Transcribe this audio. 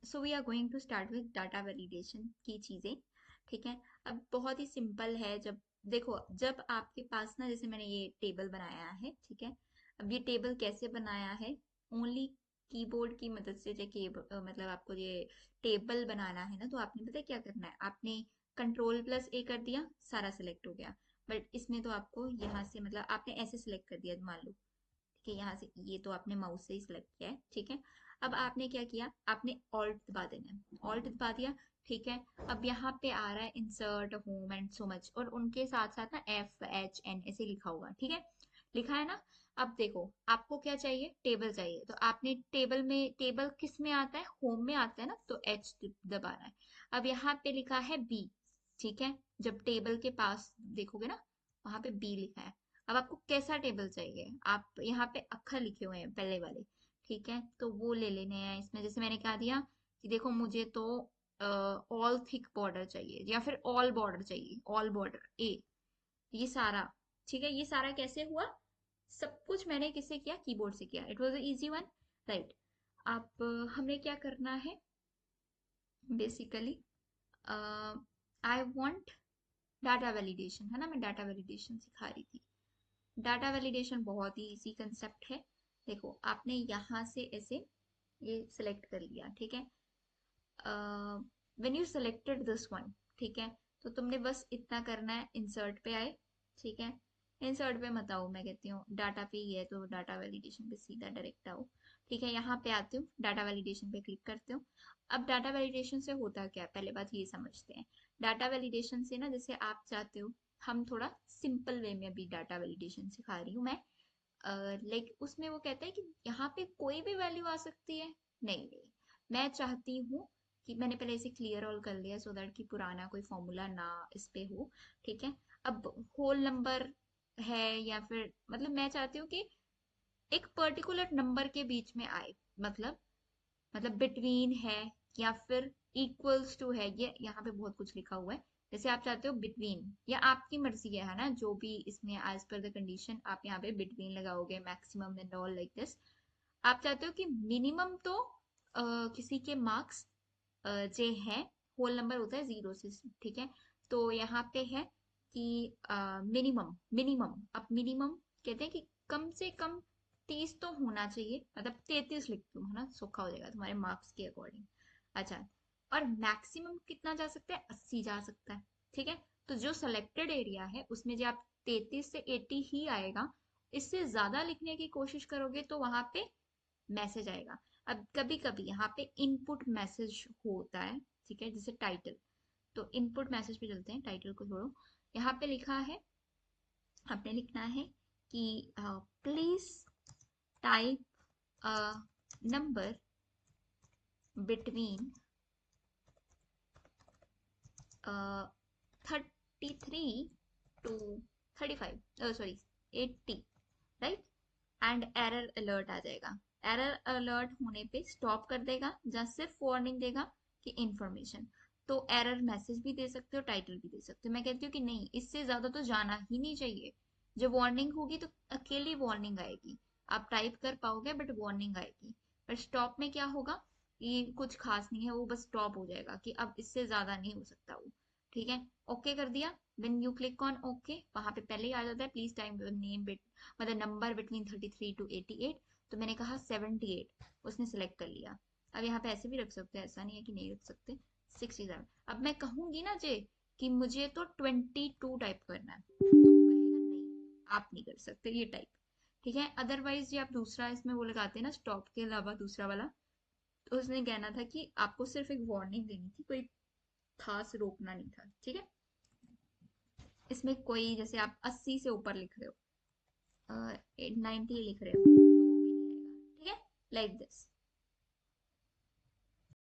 So we are going to start with data validation की चीज़ें। ठीक है, अब बहुत ही सिंपल है। जब देखो, जब आपके पास ना, जैसे मैंने ये टेबल बनाया है, ठीक है, अब ये टेबल कैसे बनाया है, ओनली कीबोर्ड की मदद से। मतलब आपको ये टेबल बनाना है ना, तो आपने पता है क्या करना है, आपने कंट्रोल+A कर दिया, सारा सिलेक्ट हो गया। बट इसमें तो आपको यहाँ से, मतलब आपने ऐसे सिलेक्ट कर दिया मान लो, ठीक है, यहाँ से, ये तो आपने माउस से ही सिलेक्ट किया है, ठीक है। अब आपने क्या किया, आपने ऑल्ट दबा देना है, ऑल्ट दबा दिया, ठीक है। अब यहाँ पे आ रहा है insert home and so much, और उनके साथ साथ ना FHN ऐसे लिखा होगा, ठीक है, लिखा है ना। अब देखो, आपको क्या चाहिए, टेबल चाहिए, तो आपने टेबल में, टेबल किस में आता है, होम में आता है ना, तो H दबाना है। अब यहाँ पे लिखा है B, ठीक है, जब टेबल के पास देखोगे ना, वहां पे B लिखा है। अब आपको कैसा टेबल चाहिए, आप यहाँ पे अक्षर लिखे हुए हैं पहले वाले, ठीक है, तो वो ले लेने हैं इसमें। जैसे मैंने कहा दिया कि देखो, मुझे तो ऑल थिक बॉर्डर चाहिए, या फिर ऑल बॉर्डर चाहिए, ऑल बॉर्डर ए, ये सारा, ठीक है। ये सारा कैसे हुआ, सब कुछ मैंने किससे किया, कीबोर्ड से किया। It was easy one, right. अब हमें क्या करना है, basically I want data validation, है ना, मैं डाटा वैलिडेशन सिखा रही थी। डाटा वैलिडेशन बहुत ही इजी कंसेप्ट है। देखो, आपने यहाँ से ऐसे ये सिलेक्ट कर लिया, ठीक है। When you selected this one, ठीक है, तो तुमने बस इतना करना है, इंसर्ट पे आए, ठीक है, इंसर्ट पे मत आओ, मैं कहती हूँ डाटा पे ही है, तो डाटा वैलिडेशन पे सीधा डायरेक्ट आओ, ठीक है। यहाँ पे आते हो, डाटा वैलिडेशन पे क्लिक करते हो। अब डाटा वैलिडेशन से होता क्या है, पहले बात ये समझते हैं। डाटा वैलिडेशन से ना, जैसे आप चाहते हो, हम थोड़ा सिंपल वे में अभी डाटा वैलिडेशन सिखा रही हूँ मैं। लाइक उसमें वो कहता है कि यहाँ पे कोई भी वैल्यू आ सकती है। नहीं नहीं, मैं चाहती हूँ कि, मैंने पहले इसे क्लियर ऑल कर लिया सो दैट कि पुराना कोई फॉर्मूला ना इस पे हो, ठीक है। अब होल नंबर है, या फिर मतलब मैं चाहती हूँ कि एक पर्टिकुलर नंबर के बीच में आए, मतलब बिटवीन है, या फिर इक्वल्स टू है, ये यहाँ पे बहुत कुछ लिखा हुआ है। जैसे आप चाहते हो बिटवीन, या आपकी मर्जी है ना, जो भी इसमें एज पर द कंडीशन आप यहाँ पे बिटवीन लगाओगे, maximum and all like this. आप चाहते हो कि मिनिमम तो किसी के मार्क्स जे है, होल नंबर होता है 0 से, ठीक है, तो यहाँ पे है कि मिनिमम, अब मिनिमम कहते हैं कि कम से कम 30 तो होना चाहिए, मतलब 33 लिख दूँ, है ना, सोखा हो जाएगा तुम्हारे मार्क्स के अकॉर्डिंग। अच्छा, और मैक्सिमम कितना जा सकता है, 80 जा सकता है, ठीक है। तो जो सिलेक्टेड एरिया है उसमें जो आप 33 से 80 ही आएगा, इससे ज्यादा लिखने की कोशिश करोगे तो वहां पे मैसेज आएगा। अब कभी कभी यहाँ पे इनपुट मैसेज होता है, ठीक है, जैसे टाइटल, तो इनपुट मैसेज पे चलते हैं, टाइटल को छोड़ो। यहाँ पे लिखा है, आपने लिखना है कि please type number between 33 to 35, sorry 80, right, and error alert आ जाएगा। एरर अलर्ट होने पे स्टॉप कर देगा, जहाँ सिर्फ वार्निंग देगा कि इंफॉर्मेशन। तो एरर मैसेज भी दे सकते हो, टाइटल भी दे सकते हो। मैं कहती हूँ कि नहीं, इससे ज्यादा तो जाना ही नहीं चाहिए। जब वार्निंग होगी तो अकेली वार्निंग आएगी, आप टाइप कर पाओगे बट वार्निंग आएगी। पर स्टॉप में क्या होगा, ये कुछ खास नहीं है, वो बस स्टॉप हो जाएगा कि अब इससे ज्यादा नहीं हो सकता वो, ठीक है। ओके कर दिया, when you click on okay, वहां पे पहले ही आ जाता है प्लीज टाइप नेम, मतलब नंबर बिटवीन 33 टू 88, तो मैंने कहा 78, उसने सेलेक्ट कर लिया। अब यहाँ पे ऐसे भी रख सकते हैं, ऐसा नहीं है कि नहीं रख सकते। 67, अब मैं कहूंगी ना जे कि मुझे तो 22 टाइप करना है, तो वो कहेगा नहीं, आप नहीं कर सकते ये टाइप, ठीक है। अदरवाइज ये आप दूसरा इसमें वो लगाते हैं ना, स्टॉप के अलावा दूसरा वाला, तो उसने कहना था कि आपको सिर्फ एक वार्निंग देनी थी, कोई खास रोकना नहीं था, ठीक है। इसमें कोई, जैसे आप 80 से ऊपर लिख रहे हो, 90 लिख रहे हो, तो वो भी नहीं आएगा, ठीक है, लाइक दिस।